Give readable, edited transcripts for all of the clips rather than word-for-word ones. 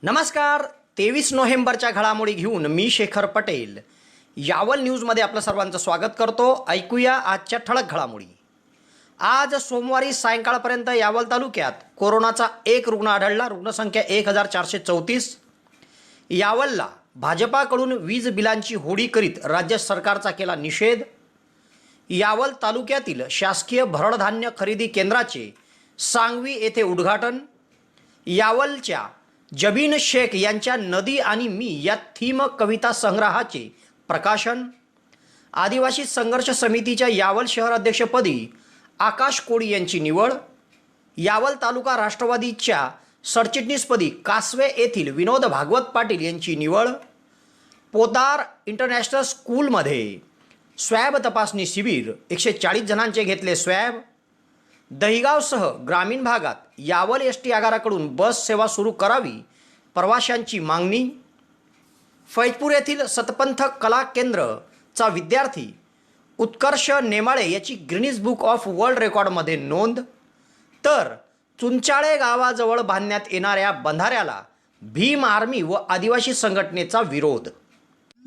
नमस्कार. 23 नोव्हेंबरच्या घडामोडी घेऊन मी शेखर पटेल यावल न्यूजमध्ये आपलं सर्वांचं स्वागत करतो. ऐकूया आजच्या ठळक घडामोडी. आज सोमवारी सायंकाळपर्यंत यावल तालुक्यात कोरोनाचा एक रुग्ण आढळला. रुग्णसंख्या 1434. यावलला भाजपाकडून वीज बिलांची होळी करीत राज्य सरकारचा केला निषेध. यावल तालुक्यातील शासकीय भरडधान्य खरेदी केंद्राचे सांगवी येथे उद्घाटन. यावलच्या जबीन शेख यांच्या नदी आणि मी या थीम कविता संग्रहाचे प्रकाशन. आदिवासी संघर्ष समितीच्या यावल शहर अध्यक्षपदी आकाश कोळी यांची निवड. यावल तालुका राष्ट्रवादीच्या सरचिटणीसपदी कासवे येथील विनोद भागवत पाटील यांची निवड. पोदार इंटरनॅशनल स्कूलमध्ये स्वॅब तपासणी शिबिर. 140 जणांचे घेतले स्वॅब. दहिगावसह ग्रामीण भागात यावल एसटी आगाराकडून बस सेवा सुरू करावी प्रवाशांची मागणी. फैजपूर येथील सतपंथ कला केंद्रचा विद्यार्थी उत्कर्ष नेमाळे याची गिनीज बुक ऑफ वर्ल्ड रेकॉर्डमध्ये नोंद. तर चुंचाळे गावाजवळ बांधण्यात येणाऱ्या बंधाऱ्याला भीम आर्मी व आदिवासी संघटनेचा विरोध.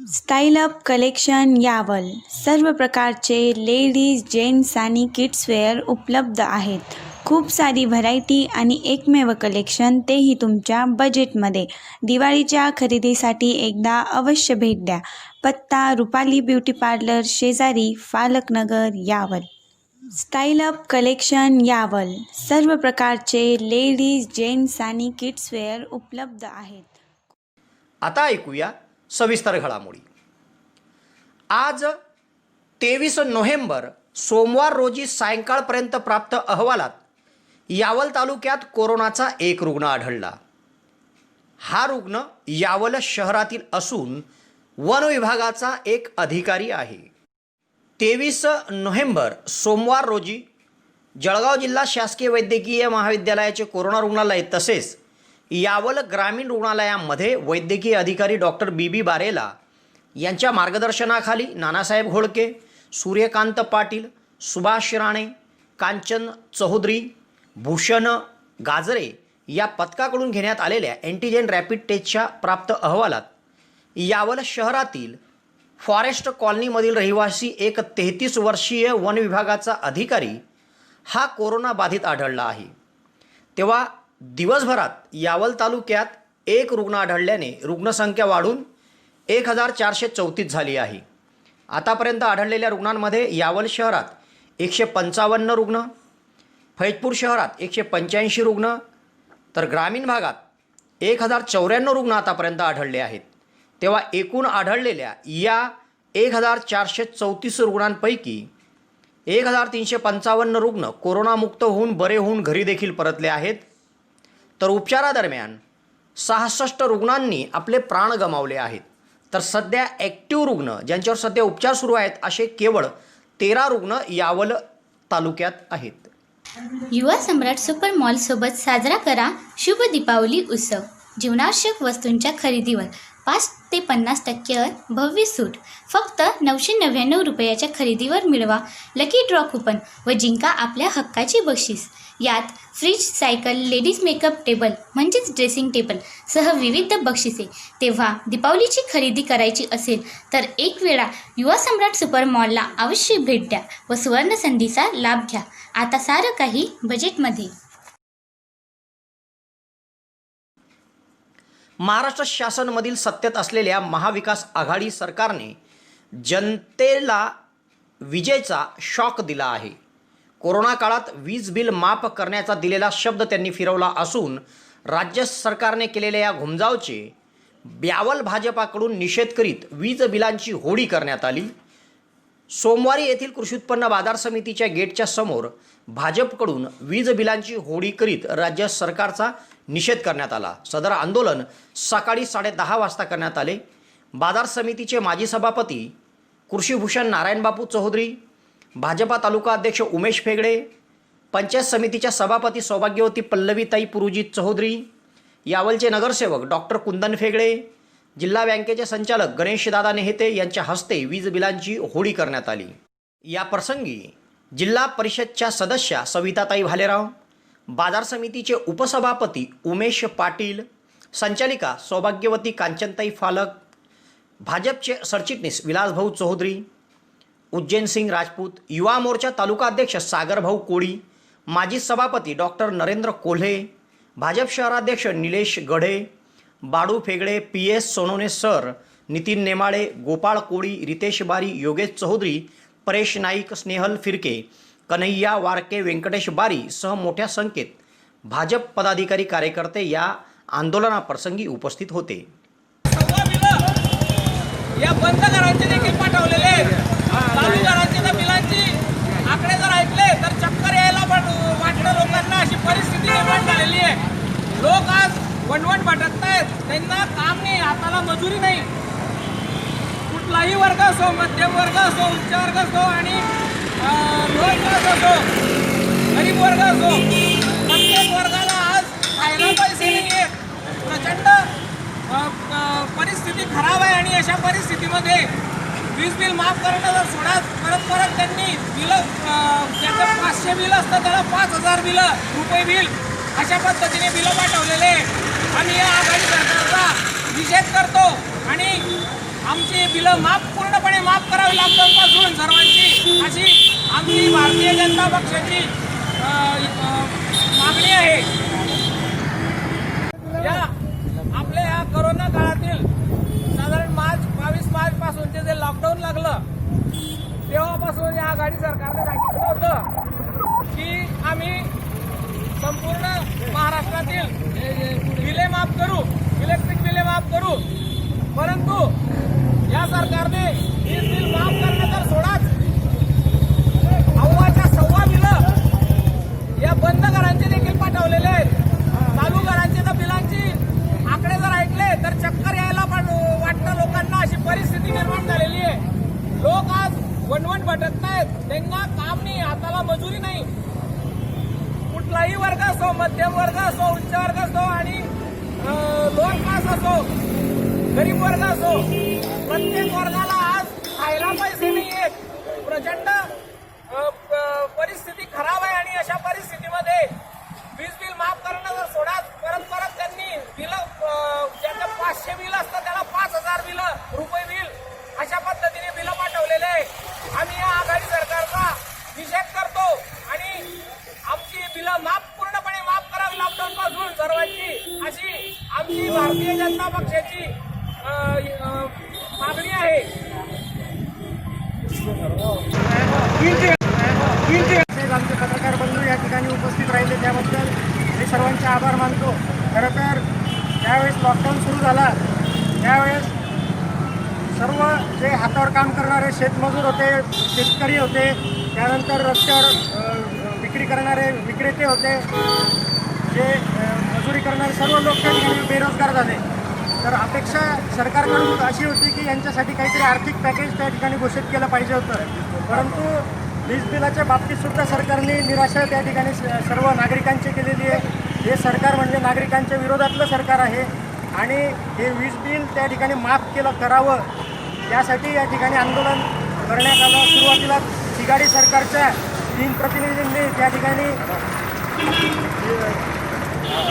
Style up collection Yawal. सर्व प्रकारचे लेडीज, जेंट्स आणि किड्सवेअर उपलब्ध आहेत. खूप सारी व्हरायटी आणि एकमेव कलेक्शन, तेही तुमच्या बजेटमध्ये. दिवाळीच्या खरेदीसाठी एकदा अवश्य भेट द्या. पत्ता रुपाली ब्युटी पार्लर शेजारी, Falaknagar, Yawal. Style up collection Yawal. सर्व प्रकारचे लेडीज, जेंट्स आणि किड्सवेअर उपलब्ध आहेत. आता ऐकूया सविस्तर घडामोडी. आज 23 नोव्हेंबर सोमवार रोजी सायंकाळपर्यंत प्राप्त अहवालात यावल तालुक्यात कोरोनाचा एक रुग्ण आढळला. हा रुग्ण यावल शहरातील असून वन विभागाचा एक अधिकारी आहे. 23 नोव्हेंबर सोमवार रोजी जळगाव जिल्हा शासकीय वैद्यकीय महाविद्यालयाचे कोरोना रुग्णालय तसेच यावल ग्रामीण रुग्णालयामध्ये वैद्यकीय अधिकारी डॉक्टर बी बारेला यांच्या मार्गदर्शनाखाली नानासाहेब घोळके, सूर्यकांत पाटील, सुभाष राणे, कांचन चौधरी, भूषण गाजरे या पथकाकडून घेण्यात आलेल्या अँटीजेन रॅपिड टेस्टच्या प्राप्त अहवालात यावल शहरातील फॉरेस्ट कॉलनीमधील रहिवासी एक 33 वर्षीय वन विभागाचा अधिकारी हा कोरोना बाधित आढळला आहे. तेव्हा दिवसभरात यावल तालुक्यात एक रुग्ण आढळल्याने रुग्णसंख्या वाढून 1434 झाली आहे. आतापर्यंत आढळलेल्या रुग्णांमध्ये यावल शहरात 155 रुग्ण, फैजपूर शहरात 185 रुग्ण, तर ग्रामीण भागात 1094 रुग्ण आतापर्यंत आढळले आहेत. तेव्हा एकूण आढळलेल्या या 1434 रुग्णांपैकी 1355 रुग्ण कोरोनामुक्त होऊन बरे होऊन घरी देखील परतले आहेत. तर उपचारादरम्यान 66 रुग्णांनी आपले प्राण गमावले आहेत. तर सध्या ॲक्टिव्ह रुग्ण ज्यांच्यावर सध्या उपचार सुरू आहेत असे केवळ 13 रुग्ण यावल तालुक्यात आहेत. युवा सम्राट सुपर मॉल सोबत साजरा करा शुभ दीपावली उत्सव. जीवनावश्यक वस्तूंच्या खरेदीवर 5 ते 50% भव्य सूट. फक्त 999 रुपयाच्या खरेदीवर मिळवा लकी ड्रॉ कुपन व जिंका आपल्या हक्काची बक्षीस. यात fridge, cycle, ladies makeup table म्हणजेच ड्रेसिंग टेबल सह विविध बक्षिसे. तेव्हा दीपावलीची खरेदी करायची असेल तर एक वेळा युवा सम्राट सुपर मॉलला अवश्य भेट द्या व सुवर्ण संधीचा लाभ घ्या. आता सारं काही बजेटमध्ये. महाराष्ट्र शासनमधील सत्तेत असलेल्या महाविकास आघाडी सरकारने जनतेला विजेचा शॉक दिला आहे. कोरोना काळात वीज बिल माफ करण्याचा दिलेला शब्द त्यांनी फिरवला असून राज्य सरकारने केलेल्या या घुमजावचे यावल भाजपाकडून निषेध करीत वीज बिलांची होळी करण्यात आली. सोमवारी येथील कृषी उत्पन्न बाजार समितीच्या गेटच्या समोर भाजपकडून वीज बिलांची होळी करीत राज्य सरकारचा निषेध करण्यात आला. सदर आंदोलन सकाळी 10:30 वाजता करण्यात आले. बाजार समितीचे माजी सभापती कृषीभूषण नारायणबापू चौधरी, भाजपा तालुका अध्यक्ष उमेश फेगडे, पंचायत समितीच्या सभापती सौभाग्यवती पल्लवीताई पुरुजी चौधरी, यावलचे नगरसेवक डॉक्टर कुंदन फेगडे, जिल्हा बँकेचे संचालक गणेशदादा नेहते यांच्या हस्ते वीज बिलांची होळी करण्यात आली. या प्रसंगी जिल्हा परिषदच्या सदस्या सविताताई भालेराव, बाजार समितीचे उपसभापती उमेश पाटील, संचालिका सौभाग्यवती कांचनताई फालक, भाजपचे सरचिटणीस विलासभाऊ चौधरी, उज्जैन सिंग राजपूत, युवा मोर्चा तालुका अध्यक्ष सागरभाऊ कोळी, माजी सभापती डॉक्टर नरेंद्र कोल्हे, भाजप शहराध्यक्ष निलेश गढे, बाडू फेगडे, PS सोनोने सर, नितीन नेमाळे, गोपाळ कोळी, रितेश बारी, योगेश चौधरी, परेश नाईक, स्नेहल फिरके, कन्हैया वारके, व्यंकटेश बारी सह मोठ्या संख्येत भाजप पदाधिकारी कार्यकर्ते या आंदोलनाप्रसंगी उपस्थित होते. या बंद घरांचे देखील पाठवलेले आहेत. चालू घरांचे तर बिलांची आकडे जर ऐकले तर चक्कर यायला पण वाटलं लोकांना. अशी परिस्थिती निर्माण झालेली आहे. लोक आज वणवण भटकतायत. त्यांना काम नाही, हाताला मजुरी नाही. कुठलाही वर्ग असो, मध्यम वर्ग असो, उच्च वर्ग असो आणि लोअर क्लास असो, गरीब वर्ग असो, प्रत्येक वर्गाला आज खायला पैसे नाही आहेत. प्रचंड परिस्थिती खराब आहे आणि अशा परिस्थितीमध्ये वीज बिल माफ करणं जर सोडा, परत त्यांनी बिलं, ज्याचं 500 बिल असतं त्याला 5000 रुपये बिल अशा पद्धतीने बिलं पाठवलेले. आम्ही या आघाडी सरकारचा निषेध करतो आणि आमची बिलं पूर्णपणे माफ करावी लॉकडाऊनपासून सर्वांची, अशी आमची भारतीय जनता पक्षाची मागणी आहे. या आपल्या या कोरोना काळातील साधारण 22 मार्च पासूनचे जे लॉकडाऊन लागलं तेव्हापासून या आघाडी सरकारने सांगितलं होतं की आम्ही संपूर्ण महाराष्ट्रातील बिले माफ करू, इलेक्ट्रिक बिले माफ करू. परंतु या सरकारने वीज बिल माफ करणं तर सोडाच, अव्वाच्या सव्वा बिलं या बंद घरांचे देखील पाठवलेले आहेत. चालू घरांचे तर बिलांची आकडे जर ऐकले तर चक्कर यायला पण वाटतं लोकांना. अशी परिस्थिती निर्माण झालेली आहे. लोक आज वणवण भटकतायत. त्यांना काम नाही, हाताला मजुरी नाही. कुठलाही वर्ग असो, मध्यम वर्ग असो, उच्च वर्ग असो आणि लोअर क्लास असो, गरीब वर्ग असो, प्रत्येक वर्गाला आज खायला पैसे नाही आहेत. प्रचंड परिस्थिती खराब आहे आणि अशा परिस्थितीमध्ये वीज बिल माफ करणं जर सोडा, परत त्यांनी बिलं, ज्याचं 500 बिल असतं त्याला 5000 रुपये बिल अशा पद्धतीने बिलं पाठवलेले आहे. आम्ही या आघाडी सरकारचा निषेध करतो आणि आमची बिलं पूर्णपणे माफ करावी लॉकडाऊन पासून सर्वांची, अशी आमची भारतीय जनता पक्षाची मागणी आहे. आमचे पत्रकार बंधू या ठिकाणी उपस्थित राहिले त्याबद्दल मी सर्वांचे आभार मानतो. खरं तर ज्यावेळेस लॉकडाऊन सुरू झाला त्यावेळेस सर्व जे हातावर काम करणारे शेतमजूर होते, शेतकरी होते, त्यानंतर रस्त्यावर विक्री करणारे विक्रेते होते, जे मजुरी करणारे सर्व लोक त्या ठिकाणी बेरोजगार झाले. तर अपेक्षा सरकारकडून अशी होती की यांच्यासाठी काहीतरी आर्थिक पॅकेज त्या ठिकाणी घोषित केलं पाहिजे होतं. परंतु वीज बिलाच्या बाबतीतसुद्धा सरकारने निराशा त्या ठिकाणी सर्व नागरिकांची केलेली आहे. हे सरकार म्हणजे नागरिकांच्या विरोधातलं सरकार आहे आणि हे वीज बिल त्या ठिकाणी माफ करावं यासाठी या ठिकाणी आंदोलन करण्यात आलं. सुरुवातीला तिघाडी सरकारच्या 3 प्रतिनिधींनी त्या ठिकाणी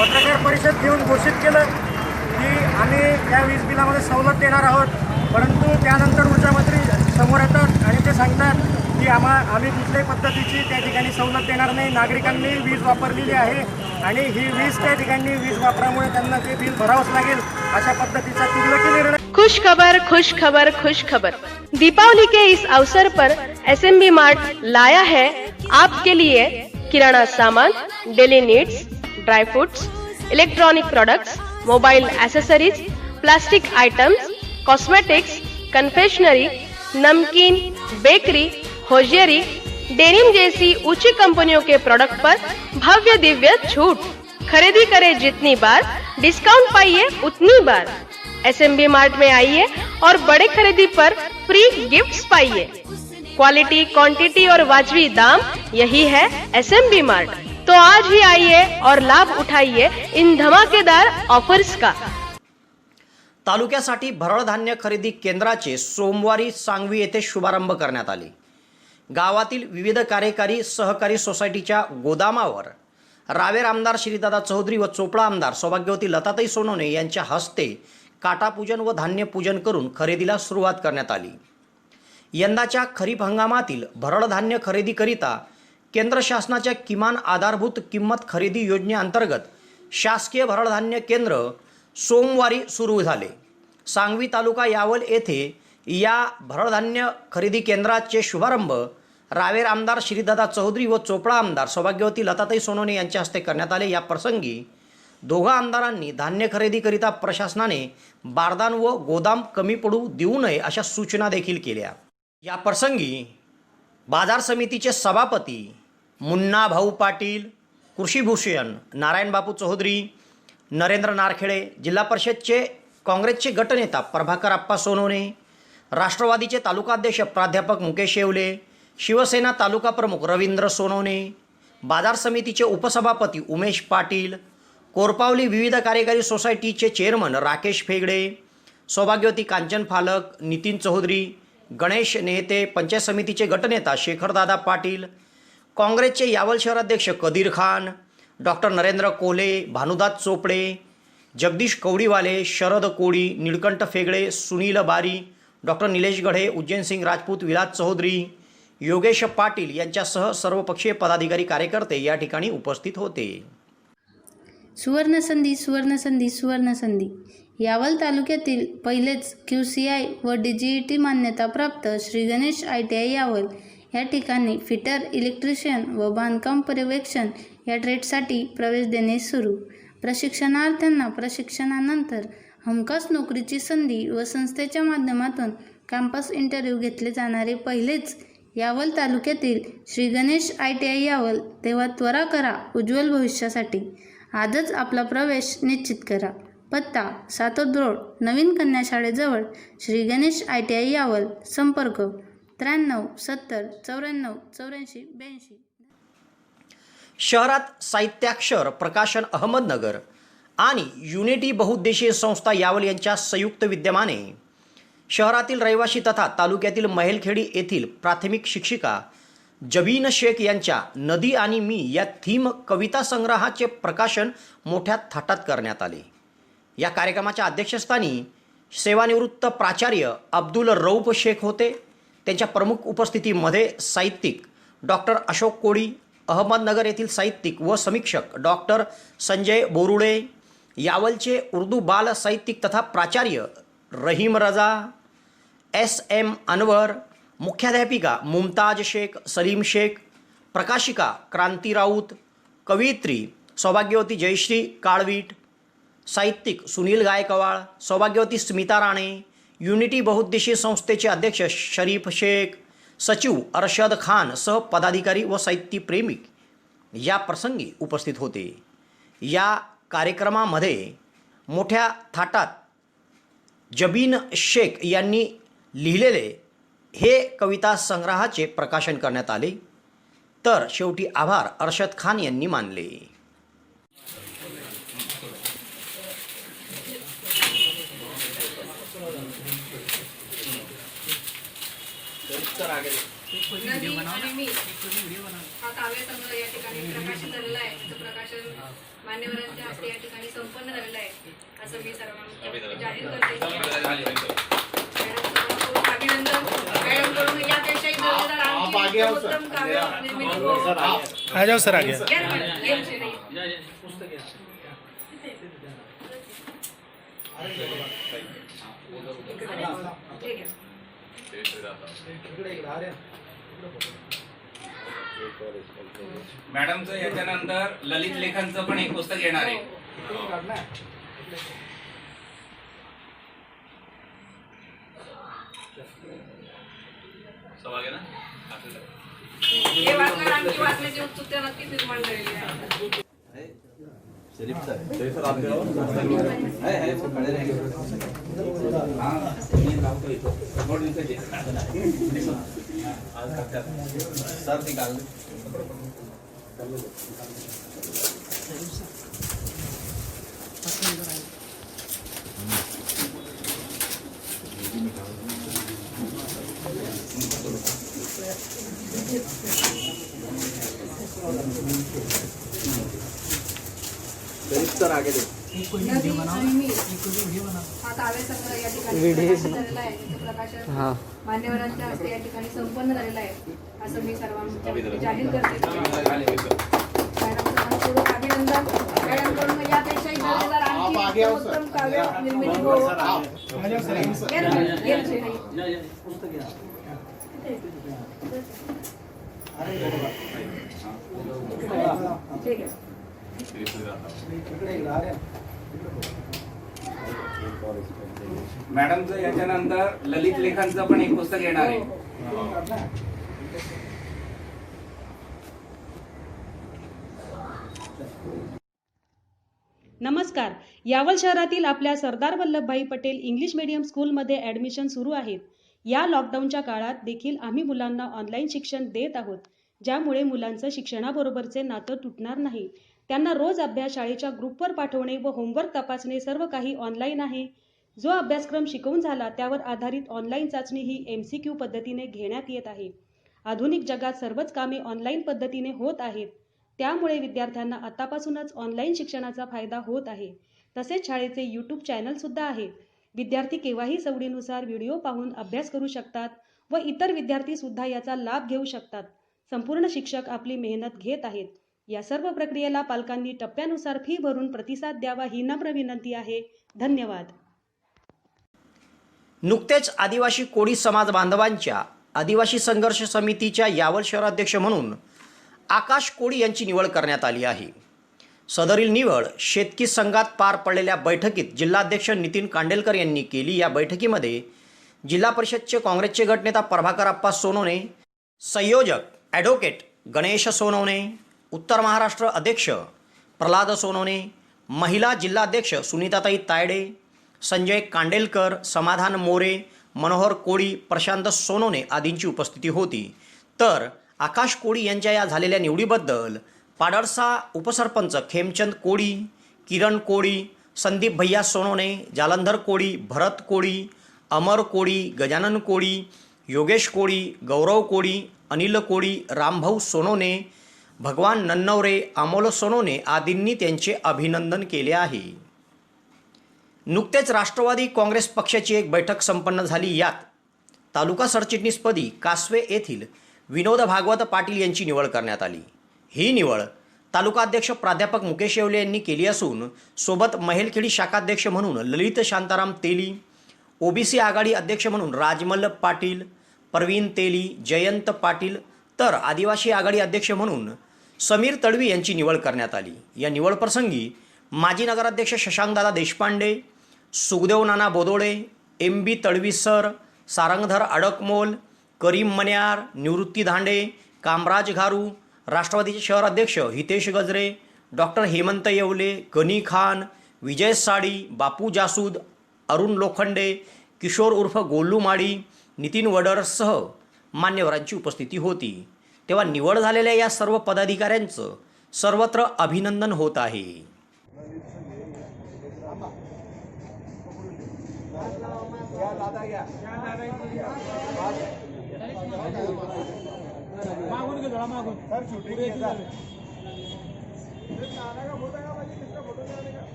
पत्रकार परिषद घेऊन घोषित केलं की आम्ही त्या वीज बिलामध्ये सवलत देणार आहोत. परंतु त्यानंतर ऊर्जामंत्री समोर येतात आणि ते सांगतात की आम्ही कुठल्याही पद्धतीची त्या ठिकाणी सवलत देणार नाही. नागरिकांनी वीज वापरलेली आहे आणि ही वीज त्या ठिकाणी वीज वापरामुळे त्यांना ते बिल भरावंच लागेल अशा पद्धतीचा तुगलकी निर्णय. खुश खबर, खुश खबर, खुश खबर. दीपावली के इस अवसर पर SMB मार्ट लाया है आपके लिए किराना सामान, daily needs, dry fruits, electronic products, mobile accessories, plastic items, cosmetics, confectionery, नमकीन, बेकरी, होजियरी, डेनिम जैसी ऊंची कंपनियों के प्रोडक्ट पर भव्य दिव्य छूट. खरीदी करें जितनी बार, डिस्काउंट पाइए उतनी बार. SMB मार्ट में आइए और बड़े खरीदी पर फ्री गिफ्ट्स पाइए. क्वालिटी, क्वांटिटी और वाजबी दाम, यही है SMB मार्ट. तो आज ही आइए और लाभ उठाइए इन धमाकेदार ऑफर्स का. तालुक्यासाठी भरड धान्य खरेदी केंद्राचे सोमवारी सांगवी येथे शुभारंभ करण्यात आले. गावातील विविध कार्यकारी सहकारी सोसायटीच्या गोदामावर रावेर आमदार श्रीदादा चौधरी व चोपडा आमदार सौभाग्यवती लताताई सोनवणे यांच्या हस्ते काटापूजन व धान्य पूजन करून खरेदीला सुरुवात करण्यात आली. यंदाच्या खरीप हंगामातील भरड धान्य खरेदीकरिता केंद्र शासनाच्या किमान आधारभूत किंमत खरेदी योजनेअंतर्गत शासकीय भरड धान्य केंद्र सोमवारी सुरू झाले. सांगवी तालुका यावल येथे या भरड धान्य खरेदी केंद्राचे शुभारंभ रावेर आमदार श्रीदादा चौधरी व चोपडा आमदार सौभाग्यवती लताताई सोनवणे यांच्या हस्ते करण्यात आले. या प्रसंगी दोघा आमदारांनी धान्य खरेदीकरिता प्रशासनाने बारदान व गोदाम कमी पडू देऊ नये अशा सूचना देखील केल्या. या प्रसंगी बाजार समितीचे सभापती मुन्ना भाऊ पाटील, कृषीभूषण नारायणबापू चौधरी, नरेंद्र नारखेडे, जिल्हा परिषदचे काँग्रेसचे गटनेता प्रभाकर आप्पा सोनवणे, राष्ट्रवादीचे तालुकाध्यक्ष प्राध्यापक मुकेश येवले, शिवसेना तालुका प्रमुख रवींद्र सोनवणे, बाजार समितीचे उपसभापती उमेश पाटील, कोरपावली विविध कार्यकारी सोसायटीचे चेअरमन राकेश फेगडे, सौभाग्यवती कांचन फालक, नितीन चौधरी, गणेश नेते, पंचायत समितीचे गटनेता शेखरदादा पाटील, काँग्रेसचे यावल शहराध्यक्ष कदीर खान, डॉक्टर नरेंद्र कोल्हे, भानुदास चोपडे, जगदीश कवडीवाले, शरद कोळी, निळकंठ फेगडे, सुनील बारी, डॉक्टर निलेश गढे, उज्जैन सिंग राजपूत, विलास चौधरी, योगेश पाटील यांच्यासह सर्वपक्षीय पदाधिकारी कार्यकर्ते या ठिकाणी उपस्थित होते. सुवर्णसंधी सुवर्णसंधी सुवर्णसंधी यावल तालुक्यातील पहिलेच QCI व DGET मान्यताप्राप्त श्री गणेश ITI यावल या ठिकाणी फिटर, इलेक्ट्रिशियन व बांधकाम पर्यवेक्षण या ट्रेडसाठी प्रवेश देणे सुरू. प्रशिक्षणार्थ्यांना प्रशिक्षणानंतर हमखास नोकरीची संधी व संस्थेच्या माध्यमातून कॅम्पस इंटरव्ह्यू घेतले जाणारे पहिलेच यावल तालुक्यातील श्री गणेश ITI यावल. तेव्हा त्वरा करा उज्ज्वल भविष्यासाठी. आजच आपला प्रवेश निश्चित करा. पत्ता सातोद रोड, नवीन कन्या शाळेजवळ, श्री गणेश ITI यावल. संपर्क 93 70 94 84 82. शहरात साहित्याक्षर प्रकाशन अहमदनगर आणि युनिटी बहुउद्देशीय संस्था यावल यांच्या संयुक्त विद्यमाने शहरातील रहिवासी तथा तालुक्यातील महेलखेडी येथील प्राथमिक शिक्षिका जबीन शेख यांच्या नदी आणि मी या थीम कविता संग्रहाचे प्रकाशन मोठ्या थाटात करण्यात आले. या कार्यक्रमाच्या अध्यक्षस्थानी सेवानिवृत्त प्राचार्य अब्दुल रऊफ शेख होते. त्यांच्या प्रमुख उपस्थितीमध्ये साहित्यिक डॉक्टर अशोक कोळी, अहमदनगर येथील साहित्यिक व समीक्षक डॉक्टर संजय बोरुडे, यावलचे उर्दू बाल साहित्यिक तथा प्राचार्य रहीम रजा, SM अनवर, मुख्याध्यापिका मुमताज शेख, सलीम शेख, प्रकाशिका क्रांती राऊत, कवयित्री सौभाग्यवती जयश्री काळवीट, साहित्यिक सुनील गायकवाड, सौभाग्यवती स्मिता राणे, युनिटी बहुउद्देशीय संस्थेचे अध्यक्ष शरीफ शेख, सचिव अरशद खान सह पदाधिकारी व साहित्यप्रेमिक या प्रसंगी उपस्थित होते. या कार्यक्रमामध्ये मोठ्या थाटात जबीन शेख यांनी लिहिलेले हे कविता संग्रहाचे प्रकाशन करण्यात आले. तर शेवटी आभार अरशद खान यांनी मानले. नदी आणि मी हा काव्यसंग्रह या ठिकाणी प्रकाशित झालेला आहे. त्याचं प्रकाशन मान्यवरांच्या हस्ते या ठिकाणी संपन्न झालेलं आहे असं मी सर्वांना जाहीर करते. अभिनंदन मॅडमकडून यापेक्षाही दर्जेदार आणखी उत्तम काव्य निर्मिती आ जाओ सर आगे. मॅडमचं याच्यानंतर ललित लेखांचं पण एक पुस्तक येणार आहे. हे वाचणार आणखी वाचण्याची उत्सुकता नक्कीच निर्माण झालेली आहे. नदी आणि मी हा काव्य संग्रह या ठिकाणी प्रकाशित झालेला आहे. त्याचं प्रकाशन मान्यवरांच्या हस्ते या ठिकाणी संपन्न झालेलं आहे असं मी सर्वांना जाहीर करते. मॅडमचं मनपूर्वक अभिनंदन. मॅडमकडून यापेक्षाही दर्जेदार आणखी उत्तम काव्य निर्मिती हो. ठीक आहे. मॅडमचं याच्यानंतर ललित लेखांचं पण एक पुस्तक येणार आहे. नमस्कार. यावल शहरातील आपल्या सरदार वल्लभभाई पटेल इंग्लिश मीडियम स्कूलमध्ये ॲडमिशन सुरू आहेत. या लॉकडाऊनच्या काळात देखील आम्ही मुलांना ऑनलाईन शिक्षण देत आहोत, ज्यामुळे मुलांचं शिक्षणाबरोबरचे नातं तुटणार नाही. त्यांना रोज अभ्यास शाळेच्या ग्रुपवर पाठवणे व होमवर्क तपासणे सर्व काही ऑनलाईन आहे. जो अभ्यासक्रम शिकवून झाला त्यावर आधारित ऑनलाईन चाचणी ही MCQ पद्धतीने घेण्यात येत आहे. आधुनिक जगात सर्वच कामे ऑनलाईन पद्धतीने होत आहेत. त्यामुळे विद्यार्थ्यांना आतापासूनच ऑनलाईन शिक्षणाचा फायदा होत आहे. तसेच शाळेचे YouTube चॅनलसुद्धा आहे. विद्यार्थी केव्हाही सवडीनुसार व्हिडिओ पाहून अभ्यास करू शकतात व इतर विद्यार्थीसुद्धा याचा लाभ घेऊ शकतात. संपूर्ण शिक्षक आपली मेहनत घेत आहेत. या सर्व प्रक्रियेला पालकांनी टप्प्यानुसार फी भरून प्रतिसाद द्यावा ही नम्र विनंती आहे. धन्यवाद. नुकतेच आदिवासी कोळी समाज बांधवांच्या आदिवासी संघर्ष समितीच्या यावल शहराध्यक्ष म्हणून आकाश कोळी यांची निवड करण्यात आली आहे. सदरील निवड शेतकी संघात पार पडलेल्या बैठकीत जिल्हाध्यक्ष नितीन कांडेलकर यांनी केली. या बैठकीमध्ये जिल्हा परिषदचे काँग्रेसचे गटनेता प्रभाकर आप्पा सोनवणे, संयोजक ॲडव्होकेट गणेश सोनवणे, उत्तर महाराष्ट्र अध्यक्ष प्रल्हाद सोनवणे, महिला जिल्हाध्यक्ष सुनीताताई तायडे, संजय कांडेलकर, समाधान मोरे, मनोहर कोळी, प्रशांत सोनवणे आदींची उपस्थिती होती. तर आकाश कोळी यांच्या या झालेल्या निवडीबद्दल पाडळसा उपसरपंच खेमचंद कोळी, किरण कोळी, संदीप भैया सोनवणे, जालंधर कोळी, भरत कोळी, अमर कोळी, गजानन कोळी, योगेश कोळी, गौरव कोळी, अनिल कोळी, रामभाऊ सोनवणे, भगवान नन्नवरे, अमोल सोनवणे आदींनी त्यांचे अभिनंदन केले आहे. नुकतेच राष्ट्रवादी काँग्रेस पक्षाची एक बैठक संपन्न झाली. यात तालुका सरचिटणीसपदी कासवे येथील विनोद भागवत पाटील यांची निवड करण्यात आली. ही निवड तालुकाध्यक्ष प्राध्यापक मुकेश येवले यांनी केली असून सोबत महेलखेडी शाखाध्यक्ष म्हणून ललित शांताराम तेली, OBC आघाडी अध्यक्ष म्हणून राजमल्ल पाटील, प्रवीण तेली, जयंत पाटील, तर आदिवासी आघाडी अध्यक्ष म्हणून समीर तडवी यांची निवड करण्यात आली. या निवडप्रसंगी माजी नगराध्यक्ष शशांकदादा देशपांडे, सुखदेव नाना बोदोळे, MB तडवी सर, सारंगधर अडकमोल, करीम मन्यार, निवृत्ती धांडे, कामराज घारू, राष्ट्रवादीचे शहर अध्यक्ष हितेश गजरे, डॉक्टर हेमंत येवले, गनी खान, विजय साडी, बापू जासूद, अरुण लोखंडे, किशोर उर्फ गोल्लू माडी, नितीन वडरसह मान्यवरांची उपस्थिती होती. तेव्हा निवड झालेल्या या सर्व पदाधिकाऱ्यांचं सर्वत्र अभिनंदन होत आहे.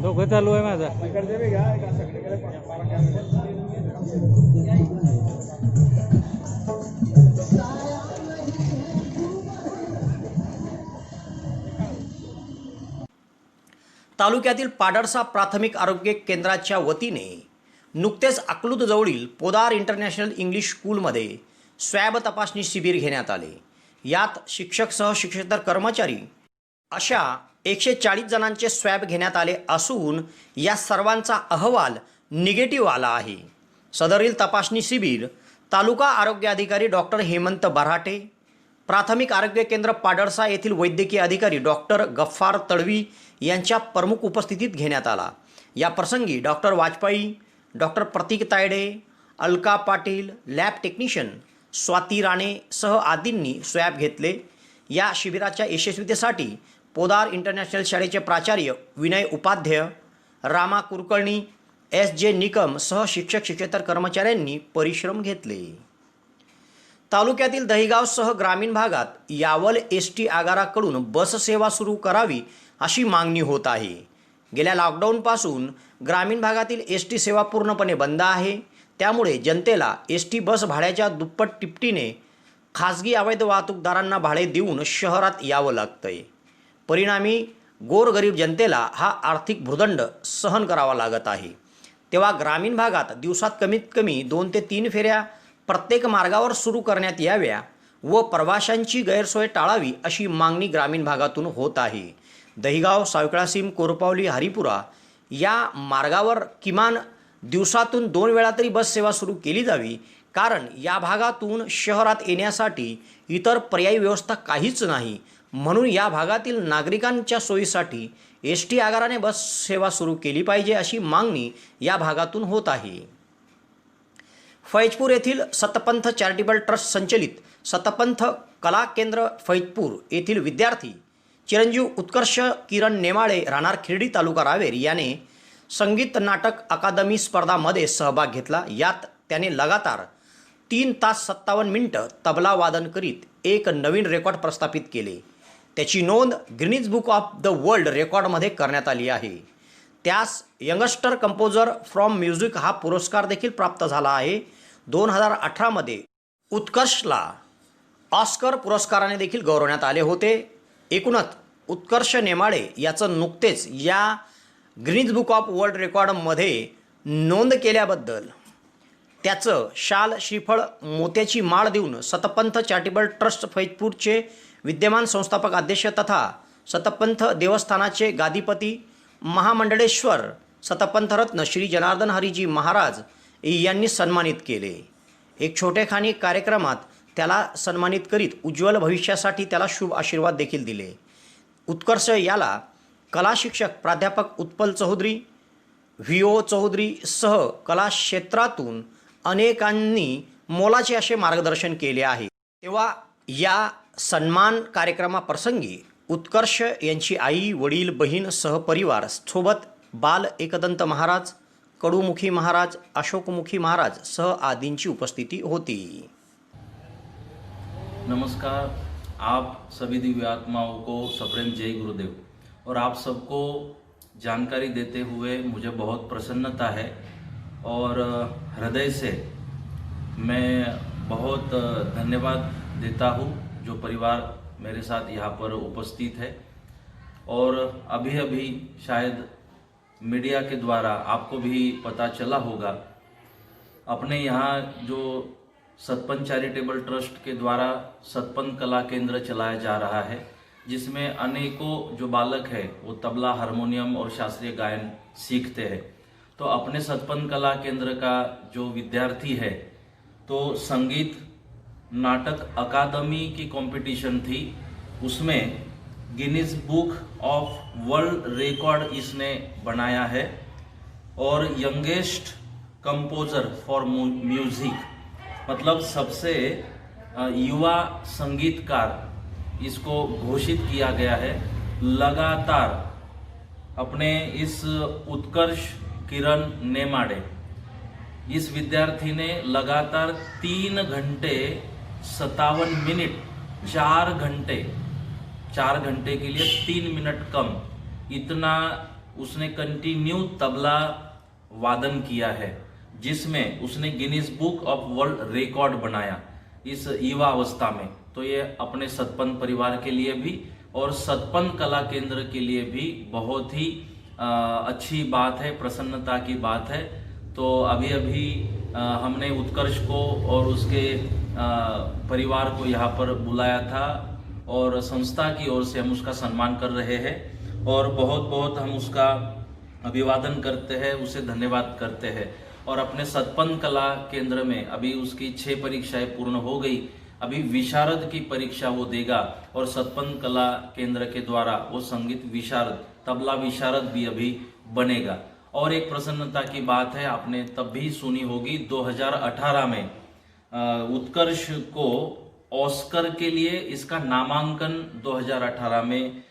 दोघं चालू आहे माझा. तालुक्यातील पाडळसा प्राथमिक आरोग्य केंद्राच्या वतीने नुकतेच अकलूद जवळील पोदार इंटरनॅशनल इंग्लिश स्कूलमध्ये स्वॅब तपासणी शिबिर घेण्यात आले. यात शिक्षकसह शिक्षकेतर कर्मचारी अशा 140 जणांचे स्वॅब घेण्यात आले असून या सर्वांचा अहवाल निगेटिव्ह आला आहे. सदरील तपासणी शिबिर तालुका आरोग्य अधिकारी डॉक्टर हेमंत बऱ्हाटे, प्राथमिक आरोग्य केंद्र पाडळसा येथील वैद्यकीय अधिकारी डॉक्टर गफ्फार तडवी यांच्या प्रमुख उपस्थितीत घेण्यात आला. या प्रसंगी डॉक्टर वाजपेयी, डॉक्टर प्रतीक तायडे, अलका पाटील, लॅब टेक्निशियन स्वाती राणे सह आदींनी स्वॅब घेतले. या शिबिराच्या यशस्वीतेसाठी पोदार इंटरनॅशनल शाळेचे प्राचार्य विनय उपाध्याय, रामा कुलकर्णी, SJ निकम सह शिक्षक शिक्षकेतर कर्मचाऱ्यांनी परिश्रम घेतले. तालुक्यातील दहिगावसह ग्रामीण भागात यावल ST आगाराकडून बस सेवा सुरू करावी अशी मागणी होत आहे. गेल्या लॉकडाऊनपासून ग्रामीण भागातील ST सेवा पूर्णपणे बंद आहे. त्यामुळे जनतेला ST बस भाड्याच्या दुप्पट तिपटीने खाजगी अवैध वाहतूकदारांना भाडे देऊन शहरात यावं लागतंय. परिणामी गोरगरीब जनतेला हा आर्थिक भुर्दंड सहन करावा लागत आहे. तेव्हा ग्रामीण भागात दिवसात कमीत कमी 2 ते 3 फेऱ्या प्रत्येक मार्गावर सुरू करण्यात याव्या व प्रवाशांची गैरसोय टाळावी अशी मागणी ग्रामीण भागातून होत आहे. दहिगाव, सावकाळसीम, कोरपावली, हरिपुरा या मार्गावर किमान दिवसातून 2 वेळा तरी बस सेवा सुरू केली जावी, कारण या भागातून शहरात येण्यासाठी इतर पर्यायी व्यवस्था काहीच नाही. म्हणून या भागातील नागरिकांच्या सोयीसाठी ST आगाराने बस सेवा सुरू केली पाहिजे अशी मागणी या भागातून होत आहे. फैजपूर येथील सतपंथ चॅरिटेबल ट्रस्ट संचलित सतपंथ कला केंद्र फैजपूर येथील विद्यार्थी चिरंजीव उत्कर्ष किरण नेमाळे राहणार खिरडी तालुका रावेर याने संगीत नाटक अकादमी स्पर्धामध्ये सहभाग घेतला. यात त्याने लगातार 3 तास 57 मिनिटं तबला वादन करीत एक नवीन रेकॉर्ड प्रस्थापित केले. त्याची नोंद Guinness book of the world रेकॉर्डमध्ये करण्यात आली आहे. त्यास यंगस्टर कंपोजर फ्रॉम म्युझिक हा पुरस्कार देखील प्राप्त झाला आहे. 2018मध्ये उत्कर्षला ऑस्कर पुरस्काराने देखील गौरवण्यात आले होते. एकूणच उत्कर्ष नेमाळे याचं नुकतेच या गिनीज बुक ऑफ वर्ल्ड रेकॉर्डमध्ये नोंद केल्याबद्दल त्याचं शाल, श्रीफळ, मोत्याची माळ देऊन सतपंथ चॅरिटेबल ट्रस्ट फैजपूरचे विद्यमान संस्थापक अध्यक्ष तथा सतपंथ देवस्थानाचे गादीपती महामंडळेश्वर सतपंथ रत्न श्री जनार्दन हरीजी महाराज यांनी सन्मानित केले. एक छोटेखानी कार्यक्रमात त्याला सन्मानित करीत उज्ज्वल भविष्यासाठी त्याला शुभ आशीर्वाद देखील दिले. उत्कर्ष याला कला शिक्षक प्राध्यापक उत्पल चौधरी, VO चौधरी सह कला क्षेत्रातून अनेकांनी मोलाचे असे मार्गदर्शन केले आहे. तेव्हा या सन्मान कार्यक्रमाप्रसंगी उत्कर्ष यांची आई, वडील, बहीण, सहपरिवार सोबत बाल एकदंत महाराज, कडूमुखी महाराज, अशोकमुखी महाराज सह आदींची उपस्थिती होती. नमस्कार, आप सभी दिव्य आत्माओं को सप्रेम जय गुरुदेव. और आप सबको जानकारी देते हुए मुझे बहुत प्रसन्नता है और हृदय से मैं बहुत धन्यवाद देता हूँ जो परिवार मेरे साथ यहाँ पर उपस्थित है. और अभी शायद मीडिया के द्वारा आपको भी पता चला होगा, अपने यहाँ जो सतपंथ चैरिटेबल ट्रस्ट के द्वारा सतपंथ कला केंद्र चलाया जा रहा है, जिसमें अनेकों जो बालक है वो तबला, हारमोनियम और शास्त्रीय गायन सीखते हैं. तो अपने सतपंथ कला केंद्र का जो विद्यार्थी है, तो संगीत नाटक अकादमी की कंपटीशन थी, उसमें Guinness book of world record इसने बनाया है. और यंगेस्ट कंपोजर फॉर म्यूजिक, मतलब सबसे युवा संगीतकार इसको घोषित किया गया है. लगातार अपने इस उत्कर्ष किरण नेमाड़े इस विद्यार्थी ने लगातार 3 घंटे 57 मिनट 4 घंटे के लिए 3 मिनट कम, इतना उसने कंटिन्यू तबला वादन किया है, जिसमें उसने Guinness book of world record बनाया इस युवा अवस्था में. तो ये अपने सतपंथ परिवार के लिए भी और सतपंथ कला केंद्र के लिए भी बहुत ही अच्छी बात है, प्रसन्नता की बात है. तो अभी हमने उत्कर्ष को और उसके परिवार को यहाँ पर बुलाया था और संस्था की ओर से हम उसका सम्मान कर रहे हैं और बहुत बहुत हम उसका अभिवादन करते हैं, उसे धन्यवाद करते हैं। और अपने सतपंथ कला केंद्र में अभी उसकी 6 परीक्षाएं पूर्ण हो गई, अभी विशारद की परीक्षा वो देगा और सतपंथ कला केंद्र के द्वारा वो संगीत विशारद, तबला विशारद भी अभी बनेगा। और एक प्रसन्नता की बात है, आपने तब भी सुनी होगी 2018 में उत्कर्ष को ऑस्कर के लिए इसका नामांकन 2018 में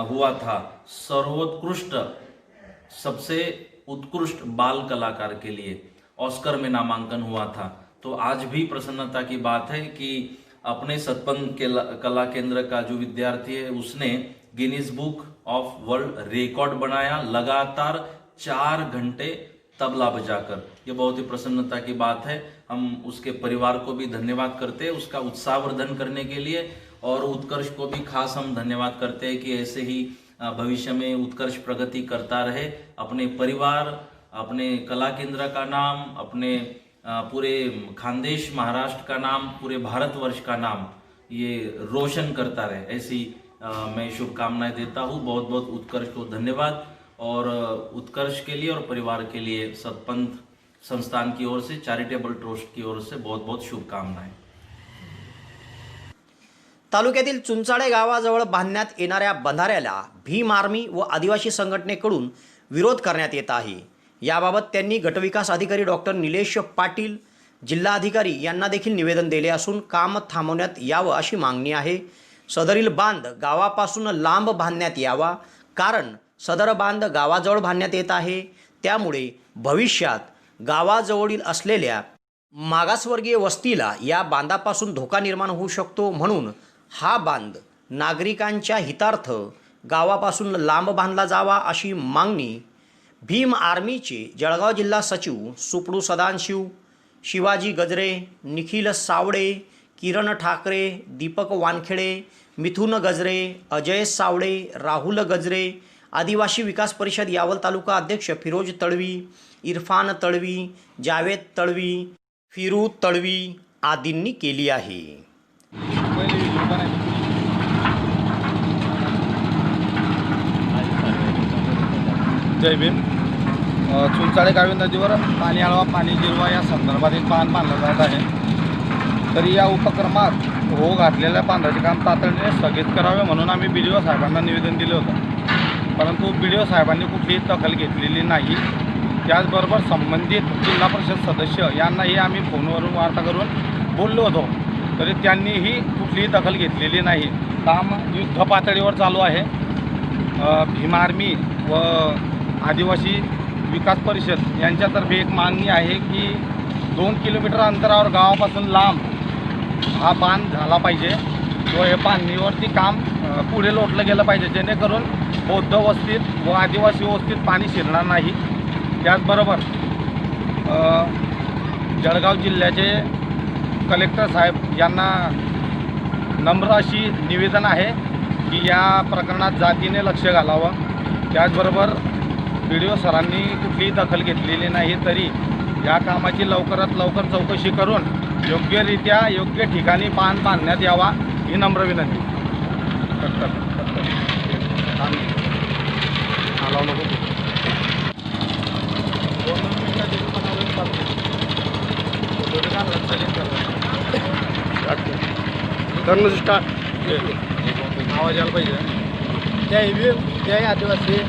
हुआ था, सर्वोत्कृष्ट सबसे उत्कृष्ट बाल कलाकार के लिए ऑस्कर में नामांकन हुआ था। तो आज भी प्रसन्नता की बात है कि अपने सतपंथ कला केंद्र का जो विद्यार्थी है उसने Guinness book of world record बनाया, लगातार 4 घंटे तबला बजाकर। ये बहुत ही प्रसन्नता की बात है। हम उसके परिवार को भी धन्यवाद करते हैं उसका उत्साहवर्धन करने के लिए, और उत्कर्ष को भी खास हम धन्यवाद करते हैं कि ऐसे ही भविष्य में उत्कर्ष प्रगति करता रहे, अपने परिवार, अपने कला केंद्र का नाम, अपने पूरे खानदेश महाराष्ट्र का नाम, पूरे भारतवर्ष का नाम ये रोशन करता रहे, ऐसी मैं शुभकामनाएं देता हूँ। बहुत बहुत उत्कर्ष को धन्यवाद, और उत्कर्ष के लिए और परिवार के लिए सतपंथ संस्थान की ओर से, चैरिटेबल ट्रस्ट की ओर से बहुत बहुत शुभकामनाएं। तालुक्यातील चुंचाळे गावाजवळ बांधण्यात येणाऱ्या बंधाऱ्याला भीम आर्मी व आदिवासी संघटनेकडून विरोध करण्यात येत आहे। याबाबत त्यांनी गटविकास अधिकारी डॉक्टर निलेश पाटील, जिल्हाधिकारी यांना देखील निवेदन दिले असून काम थांबवण्यात यावं अशी मागणी आहे। सदरील बांध गावापासून लांब बांधण्यात यावा, कारण सदर बांध गावाजवळ बांधण्यात येत आहे, त्यामुळे भविष्यात गावाजवळील असलेल्या मागासवर्गीय वस्तीला या बांधापासून धोका निर्माण होऊ शकतो। म्हणून हा बांध नागरिकांच्या हितार्थ गावापासून लांब बांधला जावा अशी मागणी भीम आर्मीचे जळगाव जिल्हा सचिव सुपडू सदानशिव, शिवाजी गजरे, निखिल सावडे, किरण ठाकरे, दीपक वानखेडे, मिथुन गजरे, अजय सावडे, राहुल गजरे, आदिवासी विकास परिषद यावल तालुका अध्यक्ष फिरोज तळवी, इरफान तळवी, जावेद तळवी, फिरू तळवी आदींनी केली आहे। जय भीम। चुंचाळे गावी नदीवर पाणी आळवा, पाणी जिरवा या संदर्भातील बांध बांधला जात आहे। तरी या उपक्रमात हो घातलेल्या बांधाचे काम तातडीने स्थगित करावे म्हणून आम्ही BDO साहेबांना निवेदन दिले होतं, परंतु BDO साहेबांनी कुठलीही दखल घेतलेली नाही। त्याचबरोबर संबंधित जिल्हा परिषद सदस्य यांनाही आम्ही फोनवरून वार्ता करून बोललो होतो, तरी त्यांनीही कुठलीही दखल घेतलेली नाही। काम युद्ध पातळीवर चालू आहे। भीम आर्मी व आदिवासी विकास परिषद यांच्यातर्फे एक मागणी आहे की 2 किलोमीटर अंतरावर गावापासून लांब हा बांध झाला पाहिजे व हे बांधणीवरती काम पुढे लोटलं गेलं पाहिजे, जेणेकरून बौद्ध वस्तीत व आदिवासी वस्तीत पाणी शिरणार नाही। त्याचबरोबर जळगाव जिल्ह्याचे कलेक्टर साहेब यांना नम्र अशी निवेदन आहे की या प्रकरणात जातीने लक्ष घालावं। त्याचबरोबर BDO सरांनी कुठलीही दखल घेतलेली नाही, तरी या कामाची लवकरात लवकर चौकशी करून योग्यरित्या योग्य ठिकाणी बांध बांधण्यात यावा ही नम्र विनंती। आवाज यायला पाहिजे। जय भीम, जय आदिवासी।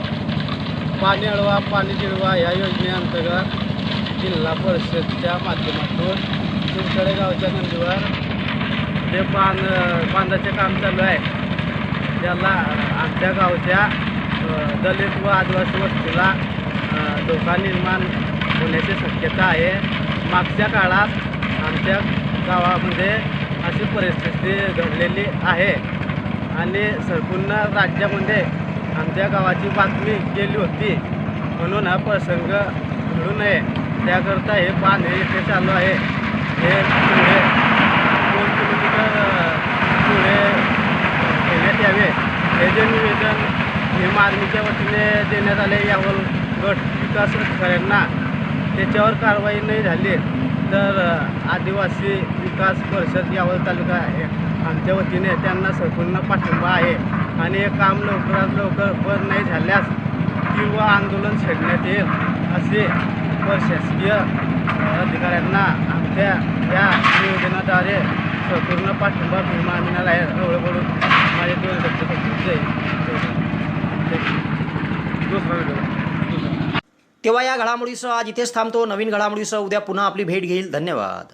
पाणी अळवा, पाणी जिरवा या योजनेअंतर्गत जिल्हा परिषदच्या माध्यमातून चुंचाळे गावच्या नदीवर जे बांधाचे काम चालू आहे, त्याला आमच्या गावच्या दलित व आदिवासी वस्तीला धोका निर्माण होण्याची शक्यता आहे। मागच्या काळात आमच्या गावामध्ये अशी परिस्थिती घडलेली आहे आणि संपूर्ण राज्यामध्ये आमच्या गावाची बातमी केली होती, म्हणून हा प्रसंग घडू नये त्याकरता हे बांध इथे चालू आहे। हे पुढे 2 किलोमीटर पुढे घेण्यात यावे हे जे निवेदन भीम आर्मीच्या वतीने देण्यात आले यावर गट विकास अधिकाऱ्यांना, त्याच्यावर कारवाई नाही झाली तर आदिवासी विकास परिषद यावल तालुका आहे आमच्या वतीने त्यांना संपूर्ण पाठिंबा आहे आणि हे काम लवकरात लवकर बंद नाही झाल्यास तीव्र आंदोलन छेडण्यात येईल असे प्रशासकीय अधिकाऱ्यांना आमच्या या निवेदनाद्वारे संपूर्ण पाठिंबा भीमा मिळाला आहे. एवढं माझे 2 शब्द तेव्हा या घडामोडीसह आज इथेच थांबतो. नवीन घडामोडीसह उद्या पुन्हा आपली भेट घेईल. धन्यवाद.